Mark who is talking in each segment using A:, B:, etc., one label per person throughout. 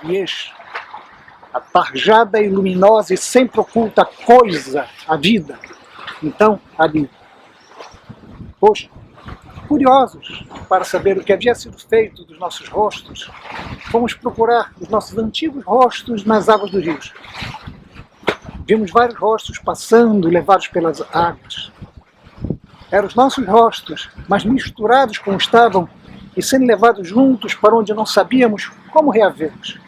A: Yes. A tarjada e luminosa e sempre oculta coisa, a vida. Então, ali, pois, curiosos para saber o que havia sido feito dos nossos rostos, fomos procurar os nossos antigos rostos nas águas dos rios. Vimos vários rostos passando, levados pelas águas. Eram os nossos rostos, mas misturados como estavam e sendo levados juntos para onde não sabíamos como reavê-los.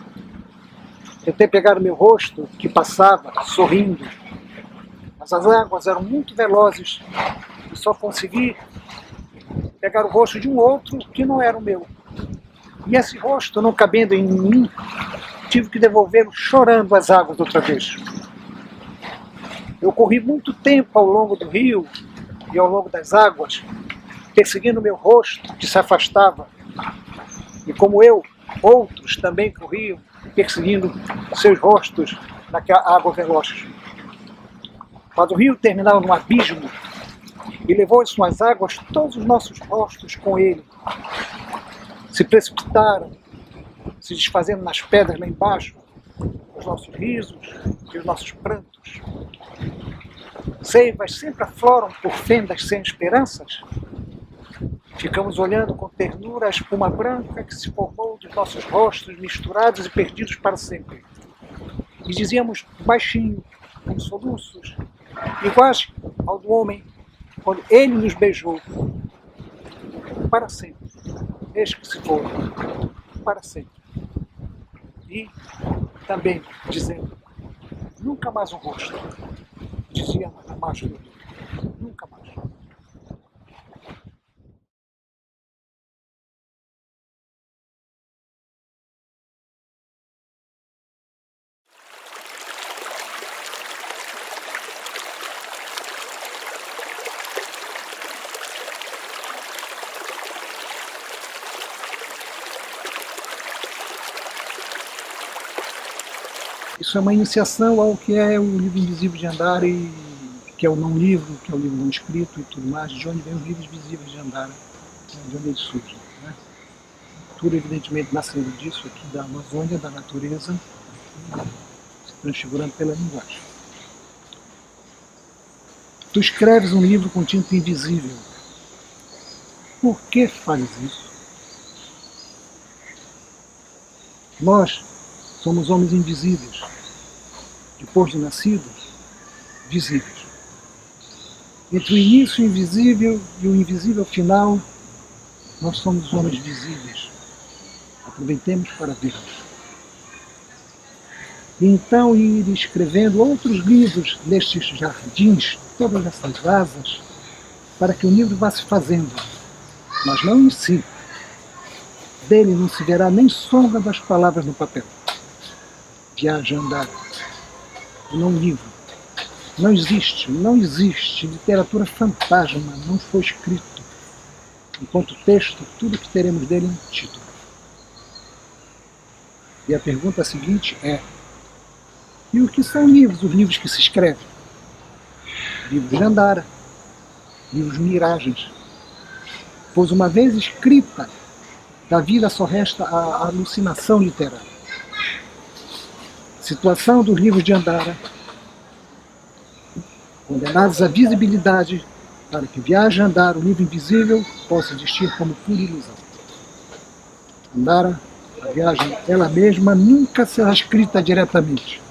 A: Tentei pegar o meu rosto, que passava, sorrindo, mas as águas eram muito velozes e só consegui pegar o rosto de um outro que não era o meu. E esse rosto, não cabendo em mim, tive que devolvê-lo chorando às águas outra vez. Eu corri muito tempo ao longo do rio e ao longo das águas, perseguindo meu rosto que se afastava. E como eu, outros também corriam, perseguindo seus rostos naquela água veloz. Mas o rio terminava num abismo e levou em suas águas todos os nossos rostos com ele. Se precipitaram, se desfazendo nas pedras lá embaixo, os nossos risos e os nossos prantos. Seivas sempre afloram por fendas sem esperanças. Ficamos olhando com ternura a espuma branca que se formou dos nossos rostos misturados e perdidos para sempre. E dizíamos baixinho, em soluços, iguais ao do homem quando ele nos beijou. Para sempre. Eis que se for. Para sempre. E também dizendo, nunca mais um rosto. Dizia a margem do rio. Nunca mais. Isso é uma iniciação ao que é o livro invisível de Andara, que é o não livro, que é o livro não escrito e tudo mais, de onde vem os livros visíveis de Andara, de onde eles surgem. Né? Tudo evidentemente nascendo disso aqui da Amazônia, da natureza, se transfigurando pela linguagem. Tu escreves um livro com tinta invisível. Por que fazes isso? Nós somos homens invisíveis, depois de nascidos, visíveis. Entre o início invisível e o invisível final, nós somos homens visíveis. Aproveitemos para vermos. E então ir escrevendo outros livros nestes jardins, todas essas asas, para que o livro vá se fazendo, mas não em si. Dele não se verá nem sombra das palavras no papel. Viaja Andara, não livro. Não existe literatura fantasma, não foi escrito. Enquanto texto, tudo que teremos dele é um título. E a pergunta seguinte é, e o que são livros, os livros que se escrevem? Livros de Andara, livros miragens. Pois uma vez escrita, da vida só resta a alucinação literária. Situação dos livros de Andara, condenados à visibilidade, para que Viaje Andara, o livro invisível, possa existir como pura ilusão. Andara, a viagem, ela mesma nunca será escrita diretamente.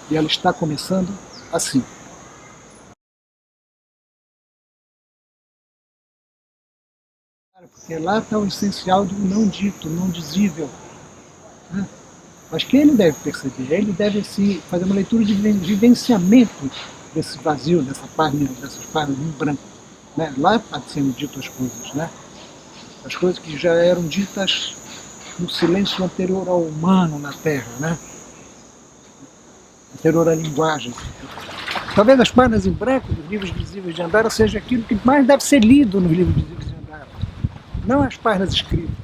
A: E ela está começando assim. Porque lá está o essencial do não dito, não dizível. Né? Mas que ele deve perceber, ele deve fazer uma leitura de vivenciamento desse vazio, dessas páginas em branco. Né? Lá está sendo dito as coisas, né? As coisas que já eram ditas no silêncio anterior ao humano na Terra, né? Anterior à linguagem. Talvez as páginas em branco dos livros visíveis de Andara seja aquilo que mais deve ser lido nos livros visíveis de Andara, não as páginas escritas.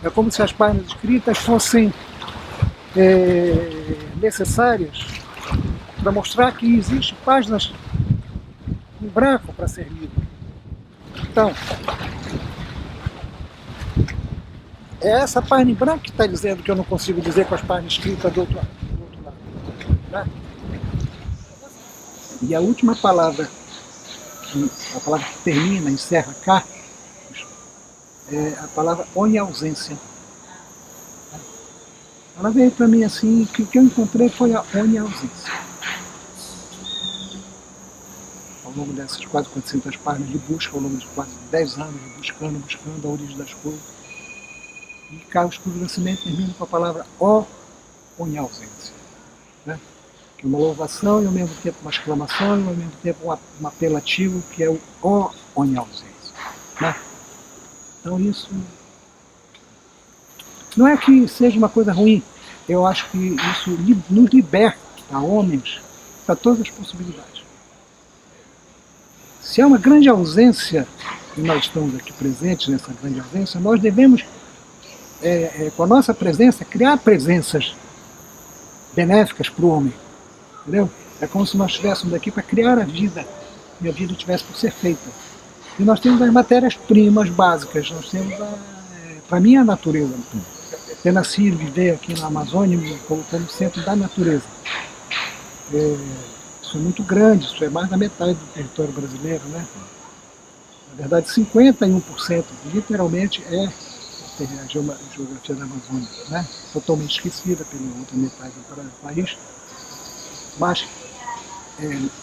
A: É como se as páginas escritas fossem necessárias para mostrar que existem páginas em branco para ser lidas. Então, É essa página em branco que está dizendo que eu não consigo dizer com as páginas escritas do outro lado. Né? E a última palavra, a palavra que termina, encerra cá, é a palavra oniausência. Ela veio para mim assim, que o que eu encontrei foi a oniausência. Ao longo dessas quase 400 páginas de busca, ao longo de quase 10 anos, buscando a origem das coisas. E Carlos Cruz do Nascimento termina com a palavra oniausência. Né? Que é uma louvação e ao mesmo tempo uma exclamação e ao mesmo tempo um apelativo que é o oniausência. Né? Então isso não é que seja uma coisa ruim, eu acho que isso nos liberta a homens para todas as possibilidades. Se há uma grande ausência, e nós estamos aqui presentes nessa grande ausência, nós devemos, com a nossa presença, criar presenças benéficas para o homem. Entendeu? É como se nós estivéssemos aqui para criar a vida, e a vida tivesse por ser feita. E nós temos as matérias-primas básicas, nós temos, para mim, a natureza. Ter nascido, viver aqui na Amazônia, me colocando no centro da natureza. Isso é muito grande, isso é mais da metade do território brasileiro, né? Na verdade, 51% literalmente é a geografia da Amazônia, né? Totalmente esquecida pela outra metade do país. Mas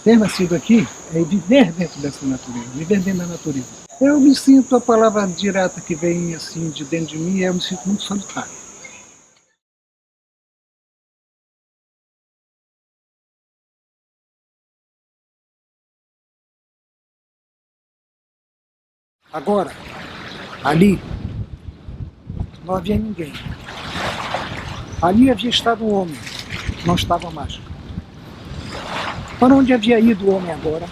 A: ter nascido aqui é viver dentro dessa natureza, viver dentro da natureza. Eu me sinto, a palavra direta que vem assim de dentro de mim, eu me sinto muito solitário. Agora, ali, não havia ninguém. Ali havia estado um homem, não estava mais. Para onde havia ido o homem agora?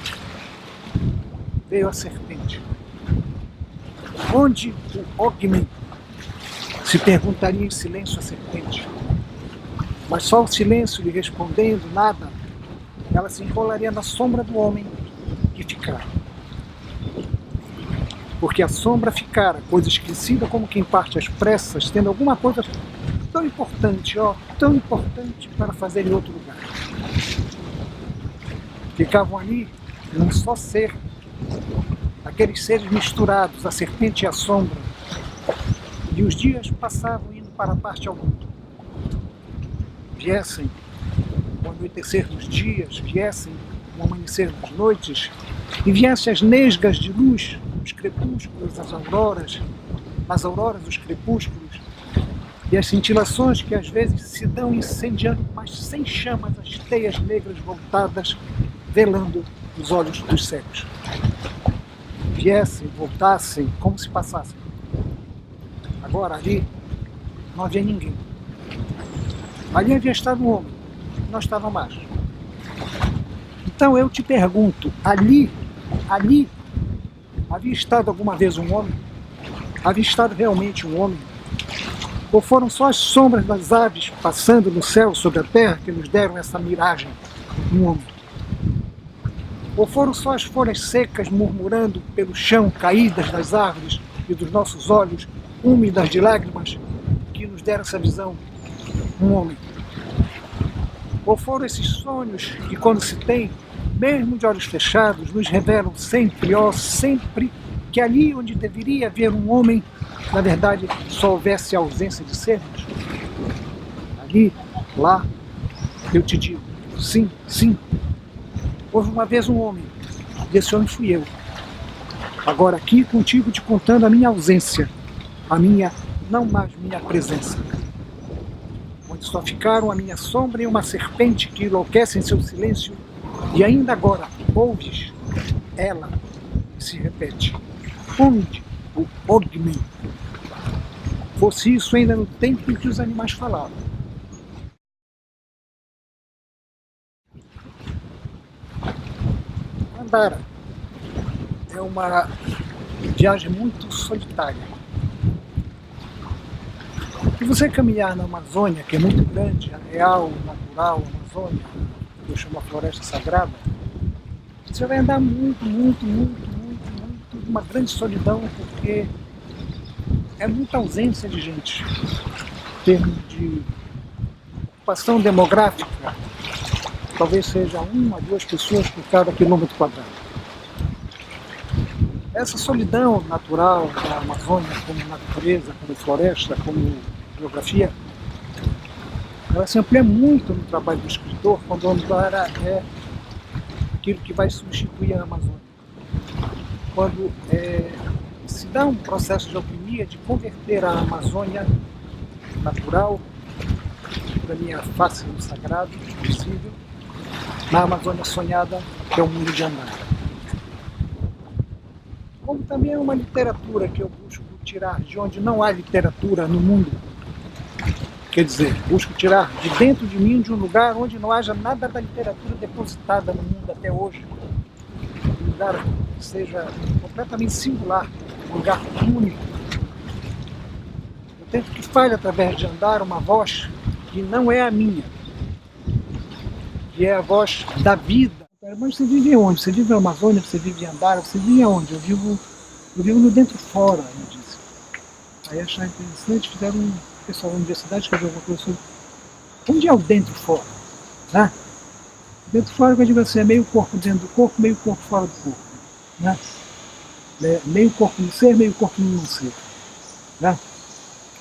A: Veio a serpente. Onde o Ogmin se perguntaria em silêncio a serpente? Mas só o silêncio lhe respondendo, nada, ela se enrolaria na sombra do homem e ficara. Porque a sombra ficara, coisa esquecida como quem parte às pressas, tendo alguma coisa tão importante, tão importante para fazer em outro lugar. Ficavam ali num só ser, aqueles seres misturados, a serpente e a sombra, e os dias passavam indo para a parte alguma. Viessem o anoitecer dos dias, viessem o amanhecer das noites, e viessem as nesgas de luz, os crepúsculos, as auroras, os crepúsculos, e as cintilações que às vezes se dão incendiando, mas sem chamas, as teias negras voltadas, velando os olhos dos cegos. Viessem, voltassem, como se passassem. Agora ali não havia ninguém. Ali havia estado um homem, não estava mais. Então eu te pergunto, ali havia estado alguma vez um homem? Havia estado realmente um homem? Ou foram só as sombras das aves passando no céu sobre a terra que nos deram essa miragem, um homem? Ou foram só as folhas secas murmurando pelo chão caídas das árvores e dos nossos olhos úmidas de lágrimas que nos deram essa visão, um homem? Ou foram esses sonhos que, quando se tem, mesmo de olhos fechados, nos revelam sempre, sempre, que ali onde deveria haver um homem, na verdade, só houvesse a ausência de sermos? Ali, lá, eu te digo, sim, sim, houve uma vez um homem, e esse homem fui eu. Agora aqui contigo te contando a minha ausência, a minha, não mais minha presença. Onde só ficaram a minha sombra e uma serpente que enlouquece em seu silêncio, e ainda agora ouves ela que se repete. Onde o Ogmin? Fosse isso ainda no tempo em que os animais falavam. Andara é uma viagem muito solitária. E você caminhar na Amazônia, que é muito grande, a real, natural, a Amazônia, que eu chamo a floresta sagrada, você vai andar muito, uma grande solidão, porque é muita ausência de gente. Em termos de ocupação demográfica, talvez seja 1 a 2 pessoas por cada quilômetro quadrado. Essa solidão natural da Amazônia, como natureza, como floresta, como geografia, ela se amplia muito no trabalho do escritor quando o Andara é aquilo que vai substituir a Amazônia. Quando se dá um processo de alquimia de converter a Amazônia natural, da minha face no sagrado, visível, na Amazônia sonhada, que é o mundo de Andara. Como também é uma literatura que eu busco tirar de onde não há literatura no mundo. Quer dizer, busco tirar de dentro de mim, de um lugar onde não haja nada da literatura depositada no mundo até hoje. Um lugar que seja completamente singular, um lugar único. Eu tento que fale através de Andara uma voz que não é a minha, que é a voz da vida. Mas você vive onde? Você vive na Amazônia, você vive em Andara, você vive onde? Eu vivo no dentro-fora, eu disse. Aí acharam interessante, fizeram um pessoal da universidade escreveu alguma coisa sobre onde é o dentro-fora, né? Dentro-fora, que eu digo assim, é meio corpo dentro do corpo, meio corpo fora do corpo, né? Meio corpo no ser, meio corpo no não ser, né?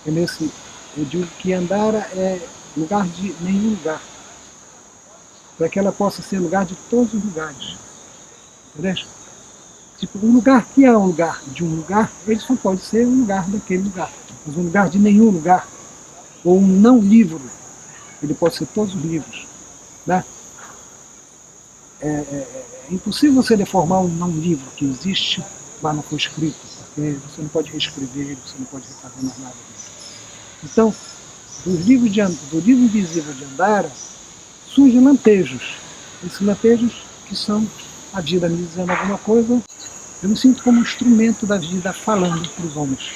A: É nesse, eu digo que Andara é lugar de nenhum lugar, para que ela possa ser lugar de todos os lugares, entendeu? Tipo, um lugar que é um lugar de um lugar, ele só pode ser um lugar daquele lugar, mas um lugar de nenhum lugar, ou um não livro, ele pode ser todos os livros, né? É impossível você deformar um não livro que existe, mas não foi escrito, porque você não pode reescrever ele, você não pode refazer mais nada disso. Então, do livro invisível de Andara, surgem lampejos. Esses lampejos que são a vida me dizendo alguma coisa, eu me sinto como um instrumento da vida falando para os homens.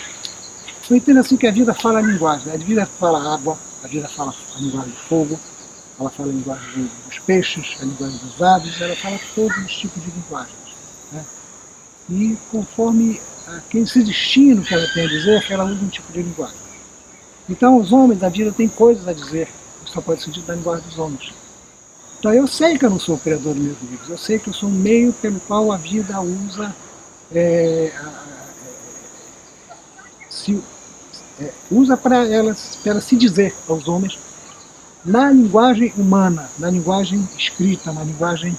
A: Eu entendo assim que a vida fala a linguagem, né? A vida fala água, a vida fala a linguagem do fogo, ela fala a linguagem dos peixes, a linguagem dos aves, ela fala todos os tipos de linguagens, né? E conforme quem se destina o que ela tem a dizer, ela usa um tipo de linguagem. Então os homens, a vida tem coisas a dizer, só pode ser dito na linguagem dos homens. Então eu sei que eu não sou o criador dos meus livros, eu sei que eu sou um meio pelo qual a vida usa, usa para ela se dizer aos homens na linguagem humana, na linguagem escrita, na linguagem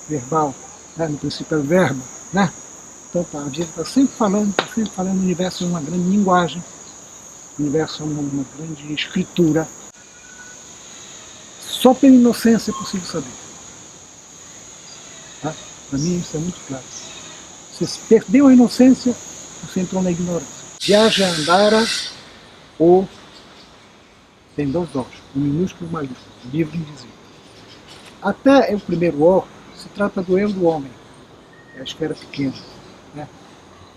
A: verbal, né? No princípio é o verbo, né? Então tá, a vida está sempre falando, o universo é uma grande linguagem, o universo é uma grande escritura. Só pela inocência é possível saber. Tá? Para mim isso é muito claro. Você perdeu a inocência, você entrou na ignorância. Viaja Andara ou tem 2 Os, um minúsculo e um maiúsculo, livro invisível. Até o primeiro O se trata do eu do homem, é a esfera pequena, né?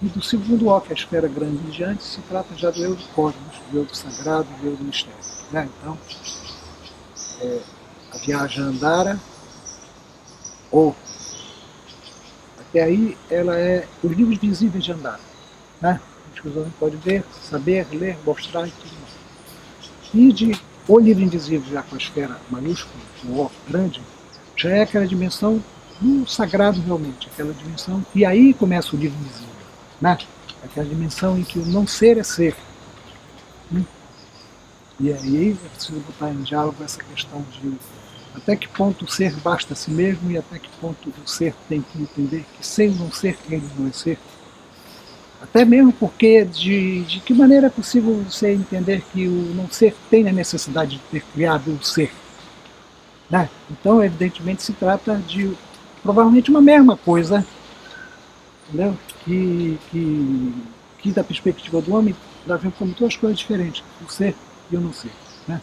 A: E do segundo O, que é a esfera grande em diante, se trata já do eu do cosmos, do eu do sagrado, do eu do mistério, né? Então, a viagem Andara, ou até aí ela é os livros visíveis de Andara, né? Os homens podem ver, saber, ler, mostrar e tudo mais. E de o livro invisível, já com a esfera maiúscula, o O grande, já é aquela dimensão do sagrado realmente, aquela dimensão, e aí começa o livro invisível, né? Aquela dimensão em que o não ser é ser. E aí é preciso botar em diálogo essa questão de até que ponto o ser basta a si mesmo e até que ponto o ser tem que entender que sem o não ser, ele não é ser. Até mesmo porque de que maneira é possível você entender que o não ser tem a necessidade de ter criado o ser, né? Então, evidentemente, se trata de provavelmente uma mesma coisa, entendeu? Que da perspectiva do homem, dá a ver como 2 coisas diferentes, o ser e o não ser, né?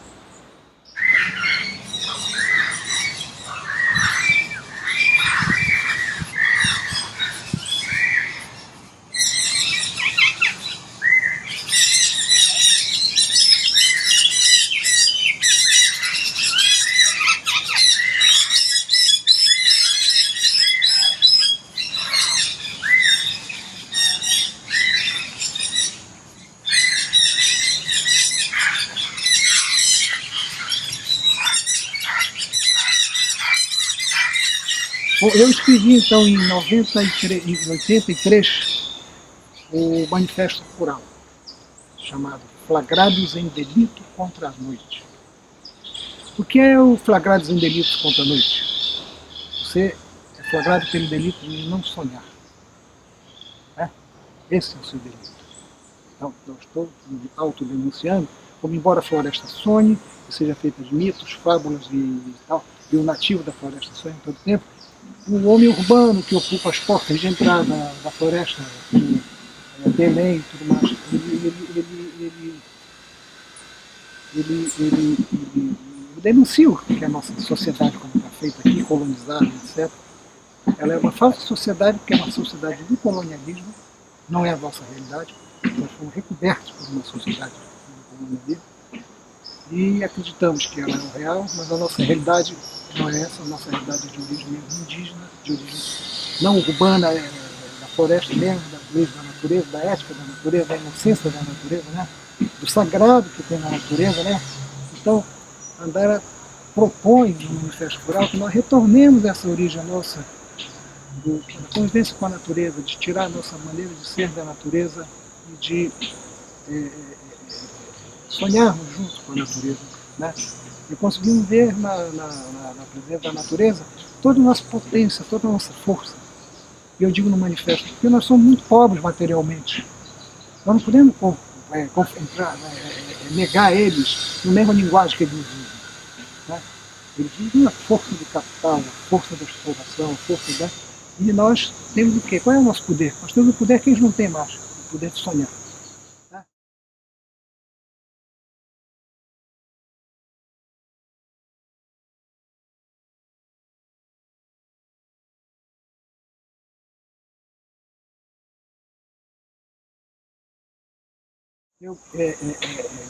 A: Eu escrevi então em 83 o Manifesto Rural, chamado Flagrados em Delito contra a Noite. O que é o flagrados em delitos contra a noite? Você é flagrado pelo delito de não sonhar. Né? Esse é o seu delito. Então, eu estou me autodenunciando, como embora a floresta sonhe, que seja feita de mitos, fábulas e tal, e o nativo da floresta sonha todo o tempo, o homem urbano que ocupa as portas de entrada da floresta, Belém e tudo mais, ele denuncia o que é a nossa sociedade, como está feita aqui, colonizada, etc. Ela é uma falsa sociedade, porque é uma sociedade do colonialismo, não é a nossa realidade. Nós fomos recobertos por uma sociedade do colonialismo e acreditamos que ela é o real, mas a nossa realidade não é essa. A nossa realidade é de origem indígena, de origem não urbana, é da floresta mesmo, da lei da natureza, da ética da natureza, da inocência da natureza, né? Do sagrado que tem na natureza, né? Então, Andara propõe no Manifesto Rural que nós retornemos essa origem nossa, da convivência com a natureza, de tirar a nossa maneira de ser da natureza e de sonharmos junto com a natureza. Né? E conseguimos ver na presença da natureza toda a nossa potência, toda a nossa força. E eu digo no manifesto, porque nós somos muito pobres materialmente. Nós não podemos negar eles na mesma linguagem que eles vivem. Né? Eles vivem a força do capital, a força da exploração, a força da... E nós temos o quê? Qual é o nosso poder? Nós temos o poder que eles não têm mais, o poder de sonhar. Né?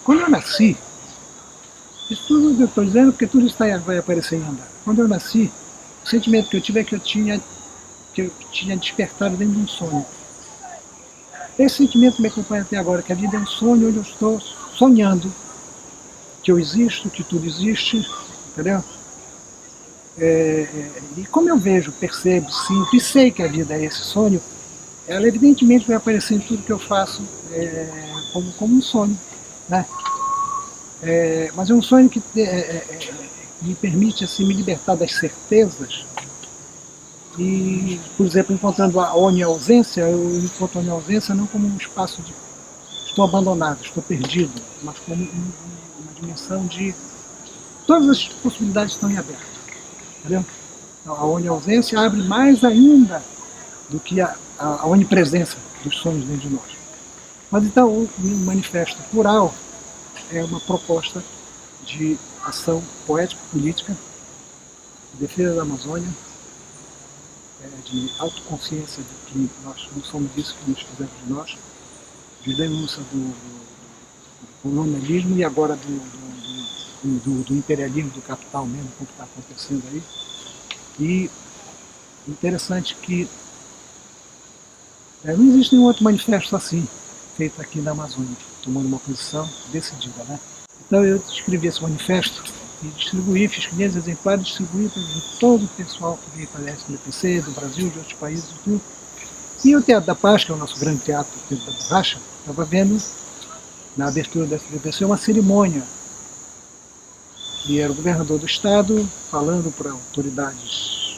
A: Quando eu nasci, isso tudo eu estou dizendo porque tudo isso vai aparecer em Andara. Quando eu nasci, o sentimento que eu tive é que eu tinha despertado dentro de um sonho. Esse sentimento me acompanha até agora, que a vida é um sonho onde eu estou sonhando que eu existo, que tudo existe, entendeu? E como eu vejo, percebo, sinto e sei que a vida é esse sonho, ela evidentemente vai aparecer em tudo que eu faço como um sonho. Né? Mas é um sonho que me permite assim, me libertar das certezas e, por exemplo, encontrando a oniausência, eu encontro a oniausência não como um espaço de estou abandonado, estou perdido, mas como uma dimensão de todas as possibilidades estão em aberto. Entendeu? Então, a oniausência abre mais ainda do que a onipresença dos sonhos dentro de nós. Mas então o Manifesto Rural é uma proposta de ação poético-política, de defesa da Amazônia, de autoconsciência de que nós não somos isso que nos fizemos de nós, de denúncia do colonialismo e agora do imperialismo, do capital mesmo, como está acontecendo aí. E interessante que não existe nenhum outro manifesto assim, feito aqui na Amazônia, tomando uma posição decidida. Né? Então eu escrevi esse manifesto e distribuí, fiz 500 exemplares, distribuí para todo o pessoal que veio para a SBPC, do Brasil, de outros países e tudo. E o Teatro da Paz, que é o nosso grande teatro, o Teatro da Borracha, estava vendo, na abertura da SBPC, uma cerimônia. E era o governador do estado falando para autoridades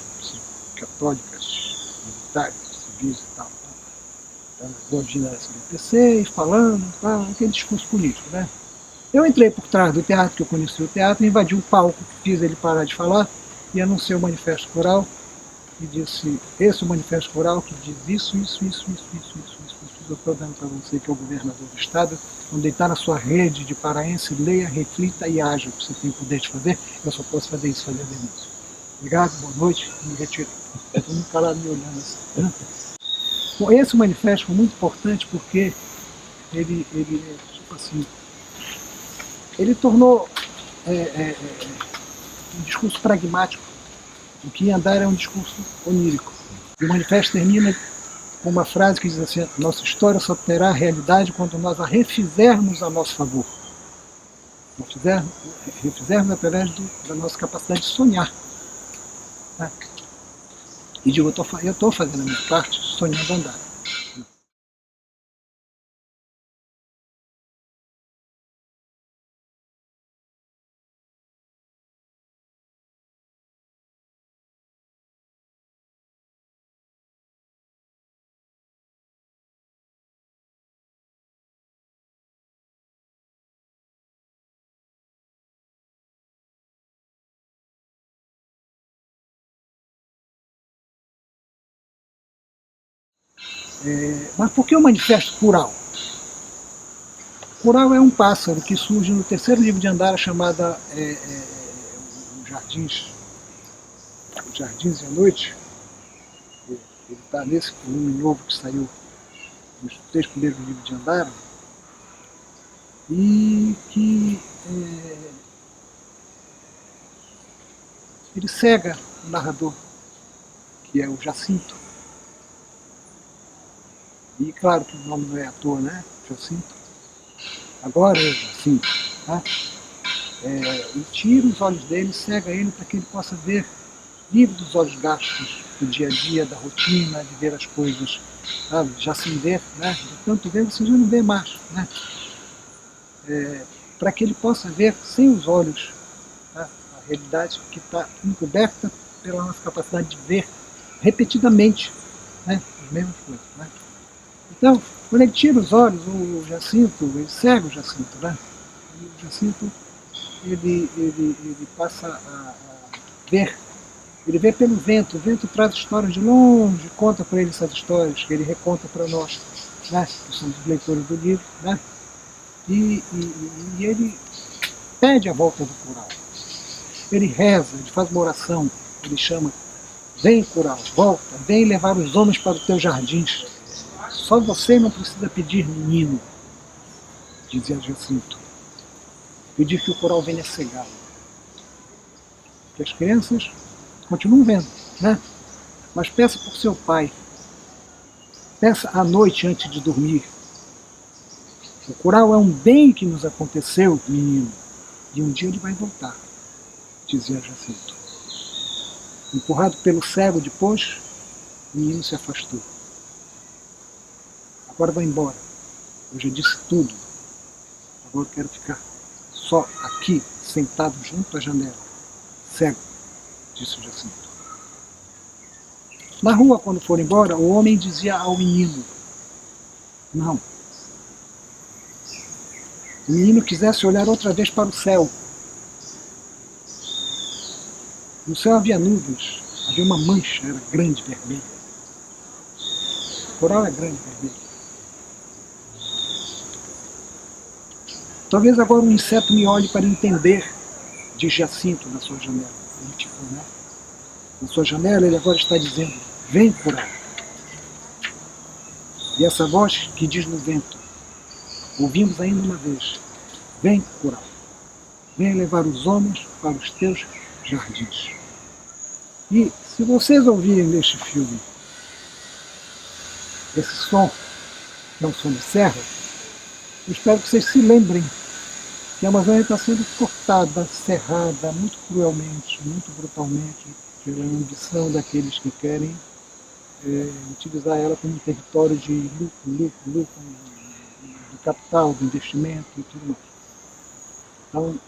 A: católicas, militares, civis e tal. Ouvindo a SBPC e falando, aquele discurso político. Né? Eu entrei por trás do teatro, que eu conheci o teatro, invadi o palco, fiz ele parar de falar e anunciei o Manifesto Rural e disse, esse é o Manifesto Rural que diz isso. Eu estou dando para você que é o governador do estado, quando ele está na sua rede de paraense, leia, reflita e haja, que você tem o poder de fazer, eu só posso fazer isso, fazer denúncia. Obrigado, boa noite, me retiro. Todo mundo calado me olhando assim. Né? Bom, esse manifesto foi muito importante porque ele tipo assim, ele tornou um discurso pragmático. O que em Andara é um discurso onírico. E o manifesto termina com uma frase que diz assim, nossa história só terá realidade quando nós a refizermos a nosso favor. Refizermos através da nossa capacidade de sonhar. Né? e digo, eu estou fazendo a minha parte, sonhando andar. Mas por que o manifesto cural? Cural é um pássaro que surge no terceiro livro de Andara, chamada Jardins, Jardins e a Noite. Ele está nesse volume novo que saiu nos 3 primeiros livros de Andara, e que ele cega o narrador, que é o Jacinto. E claro que o nome não é à toa, né? Jacinto. Agora é Jacinto. Tá? E tira os olhos dele, cega ele para que ele possa ver, livre dos olhos gastos do dia a dia, da rotina, de ver as coisas, sabe? Já sem ver, né? De tanto ver, você já não vê mais, né? Para que ele possa ver sem os olhos, tá? A realidade que está encoberta pela nossa capacidade de ver repetidamente, né? As mesmas coisas, né? Então, quando ele tira os olhos, o Jacinto, ele cega o Jacinto, né? E o Jacinto, ele passa a ver. Ele vê pelo vento, o vento traz histórias de longe, conta para ele essas histórias, que ele reconta para nós, né? Que somos leitores do livro, né? E ele pede a volta do curau. Ele reza, ele faz uma oração, ele chama, vem curau, volta, vem levar os homens para os teus jardins. Só você não precisa pedir, menino, dizia Jacinto. Pedir que o curau venha cegá-lo. Que as crianças continuam vendo, né? Mas peça por seu pai. Peça à noite antes de dormir. O curau é um bem que nos aconteceu, menino, e um dia ele vai voltar, dizia Jacinto. Empurrado pelo cego depois, o menino se afastou. Agora vai embora. Eu já disse tudo. Agora eu quero ficar só aqui, sentado junto à janela. Cego, disse o Jacinto. Na rua, quando for embora, o homem dizia ao menino, não. O menino quisesse olhar outra vez para o céu. No céu havia nuvens, havia uma mancha, era grande, vermelha. O coral é grande, vermelho. Talvez agora um inseto me olhe para entender, diz Jacinto na sua janela. Ele ficou, né? Na sua janela ele agora está dizendo, vem curar. E essa voz que diz no vento, ouvimos ainda uma vez, vem curar. Vem levar os homens para os teus jardins. E se vocês ouvirem neste filme esse som, que é um som de serra, eu espero que vocês se lembrem que a Amazônia está sendo cortada, serrada, muito cruelmente, muito brutalmente, pela ambição daqueles que querem utilizar ela como um território de lucro, de capital, de investimento e tudo mais. Então,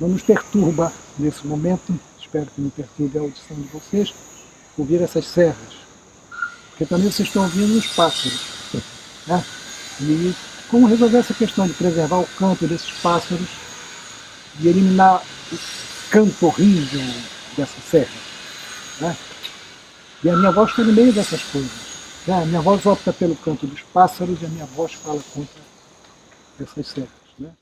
A: não nos perturba nesse momento, espero que não perturbe a audição de vocês, ouvir essas serras, porque também vocês estão ouvindo os pássaros, né? E como resolver essa questão de preservar o canto desses pássaros e eliminar o canto horrível dessa serra, né? E a minha voz está no meio dessas coisas, né? A minha voz opta pelo canto dos pássaros e a minha voz fala contra essas serras, né?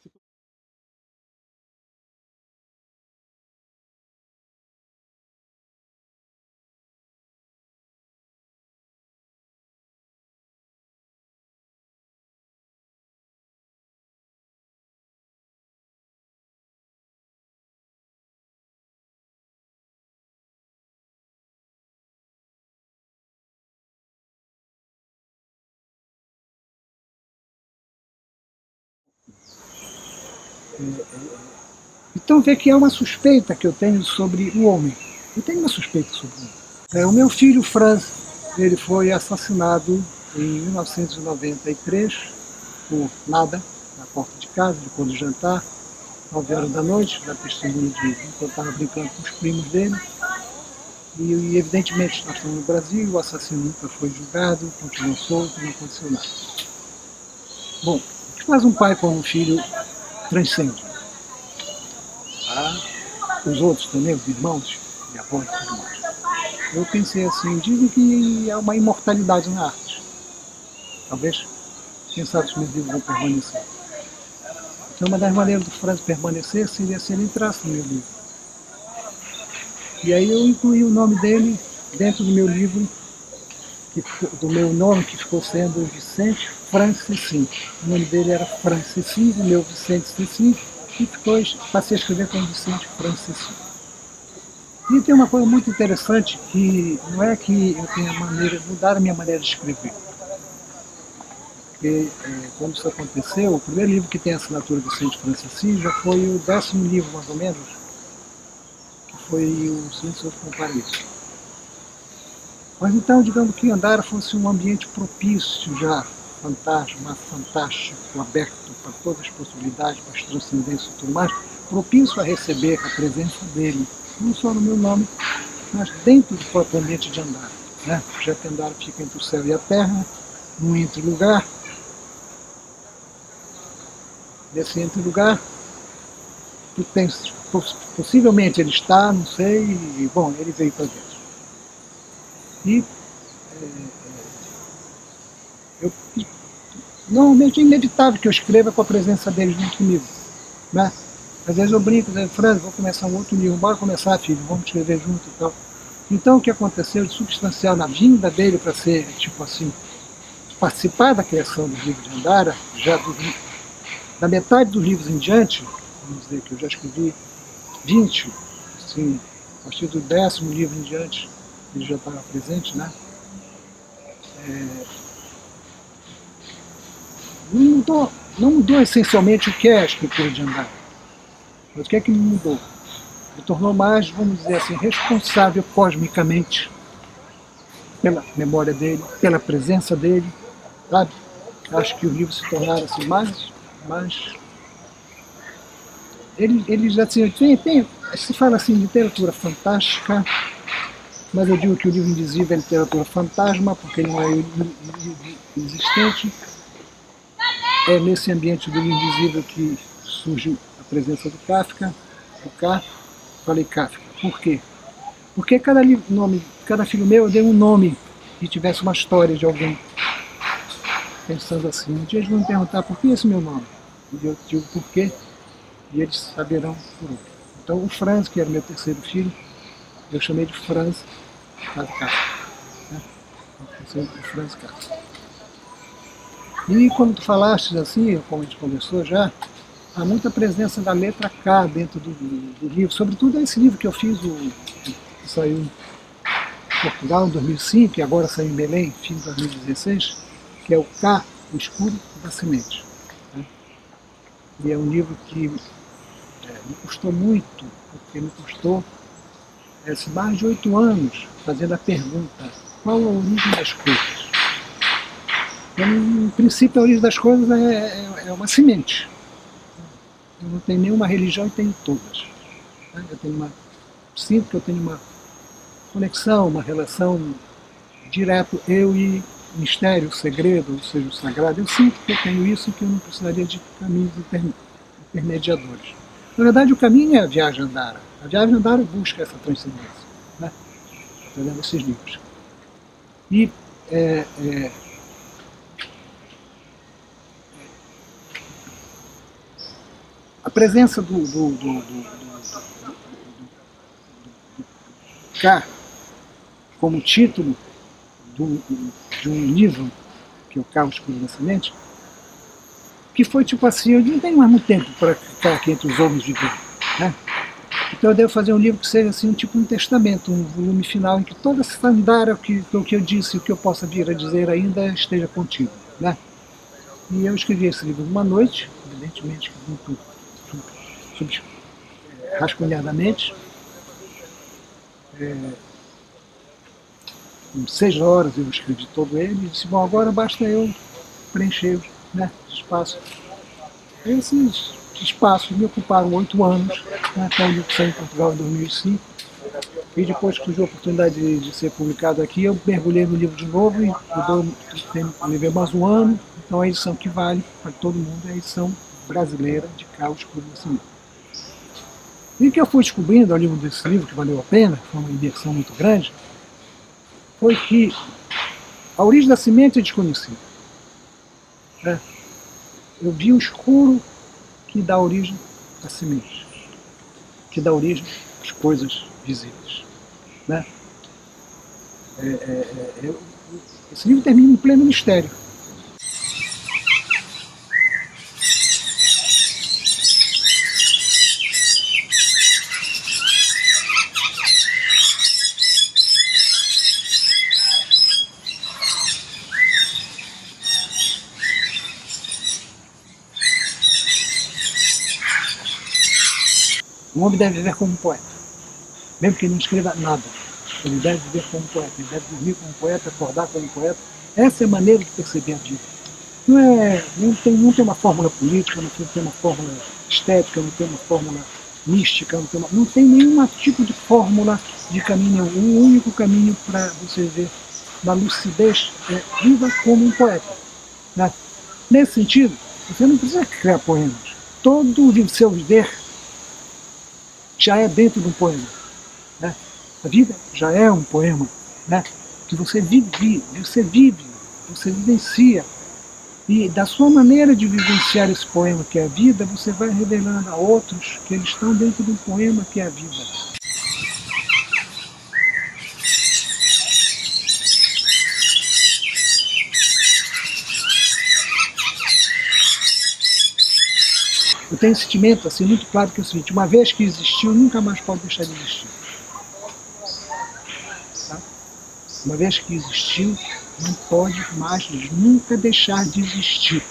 A: Então vê que é uma suspeita que eu tenho sobre o homem. Eu tenho uma suspeita sobre o homem. O meu filho, Franz, ele foi assassinado em 1993, por nada, na porta de casa, depois do jantar, 9 horas da noite, da testemunha de enquanto estava brincando com os primos dele. E evidentemente nós estamos no Brasil, o assassino nunca foi julgado, continuou solto, não aconteceu nada. Bom, o que faz um pai quando um filho transcende? Os outros também, os irmãos e avós e tudo mais. Eu pensei assim, dizem que há uma imortalidade na arte. Talvez, quem sabe os meus livros vão permanecer. Então uma das maneiras do Franz permanecer seria se ele entrasse no meu livro. E aí eu incluí o nome dele dentro do meu livro, do meu nome que ficou sendo Vicente Franz Cecim. O nome dele era Franz Cecim, o meu Vicente Cecim, e depois passei a escrever como Vicente Franz Cecim. E tem uma coisa muito interessante, que não é que eu tenha mudar a minha maneira de escrever. Porque quando isso aconteceu, o primeiro livro que tem a assinatura do Vicente Franz Cecim já foi o 10º livro, mais ou menos, que foi o Silêncio sobre o Paraíso. Mas então, digamos que Andara fosse um ambiente propício já, fantástico, aberto para todas as possibilidades, para as transcendências e tudo mais, propício a receber a presença dele, não só no meu nome, mas dentro do próprio ambiente de Andara. Né? Já que Andara fica entre o céu e a terra, num entre-lugar. Nesse entre-lugar, tu tens, possivelmente ele está, não sei, e, bom, ele veio para dentro. E normalmente é inevitável que eu escreva com a presença dele junto comigo. Né? Às vezes eu brinco, dizendo, Franz, vou começar um outro livro, bora começar, filho, vamos escrever junto e tal. Então o que aconteceu de substancial na vinda dele para ser, tipo assim, participar da criação do livro de Andara, já da metade dos livros em diante, vamos dizer que eu já escrevi 20, assim, a partir do 10º livro em diante, ele já estava presente, né? Não mudou essencialmente o que é a escritura de Andara. Mas o que é que mudou? Me tornou mais, vamos dizer assim, responsável cosmicamente pela memória dele, pela presença dele, sabe? Acho que os livros se tornaram assim mais eles assim, se fala assim, literatura fantástica, mas eu digo que o livro invisível é literatura fantasma, porque ele não é existente. É nesse ambiente do invisível que surge a presença do Kafka, falei Kafka. Por quê? Porque cada filho meu eu dei um nome que tivesse uma história de alguém. Pensando assim, um dia eles vão me perguntar por que esse meu nome? E eu digo por quê, e eles saberão por onde. Então o Franz, que era meu terceiro filho, eu chamei de Franz Kafka. Né? O Franz Kafka. E como tu falaste assim, como a gente conversou já, há muita presença da letra K dentro do livro, sobretudo esse livro que eu fiz, que saiu em Portugal em 2005 e agora saiu em Belém, fim de 2016, que é o K, o escuro da semente. Né? E é um livro que me custou muito, porque me custou mais de 8 anos fazendo a pergunta, qual a origem das coisas? Então, no princípio, a origem das coisas é uma semente. Eu não tenho nenhuma religião e tenho todas. Né? Sinto que eu tenho uma conexão, uma relação direto, eu e mistério, segredo, ou seja, o sagrado. Eu sinto que eu tenho isso e que eu não precisaria de caminhos intermediadores. Na verdade, o caminho é a viagem Andara. A viagem Andara busca essa transcendência. Né? Estou lendo esses livros. E a presença do K como título de um livro, que é o K, o escuro da semente, que foi tipo assim, eu não tenho mais muito tempo para ficar aqui entre os homens vivendo. Né? Então eu devo fazer um livro que seja assim, tipo um testamento, um volume final em que toda essa Andara, o que eu disse, o que eu possa vir a dizer ainda esteja contido. Né? E eu escrevi esse livro numa noite, evidentemente muito rascunhadamente. em 6 horas eu escrevi todo ele e disse, bom, agora basta eu preencher, né, espaço. Esses espaços me ocuparam 8 anos, né, até o livro saiu em Portugal em 2005. E depois que surgiu a oportunidade de ser publicado aqui, eu mergulhei no livro de novo e levei mais um ano. Então a edição que vale para todo mundo é a edição brasileira de Carlos Cruz Nascimento. E o que eu fui descobrindo ao livro desse livro, que valeu a pena, foi uma imersão muito grande, foi que a origem da semente é desconhecida. Né? Eu vi o escuro que dá origem à semente, que dá origem às coisas visíveis. Né? Esse livro termina em pleno mistério. O homem deve viver como um poeta, mesmo que ele não escreva nada. Ele deve viver como um poeta, ele deve dormir como um poeta, acordar como um poeta. Essa é a maneira de perceber a vida. Não tem uma fórmula política, não tem uma fórmula estética, não tem uma fórmula mística, não tem nenhum tipo de fórmula de caminho. O único caminho para você ver na lucidez é viva como um poeta. Né? Nesse sentido, você não precisa criar poemas. Todo o seu viver já é dentro de um poema. Né? A vida já é um poema, né? Que você vive, você vivencia. E da sua maneira de vivenciar esse poema que é a vida, você vai revelando a outros que eles estão dentro de um poema que é a vida. Eu tenho um sentimento assim, muito claro que é o seguinte, uma vez que existiu, nunca mais pode deixar de existir. Tá? Uma vez que existiu, não pode mais nunca deixar de existir.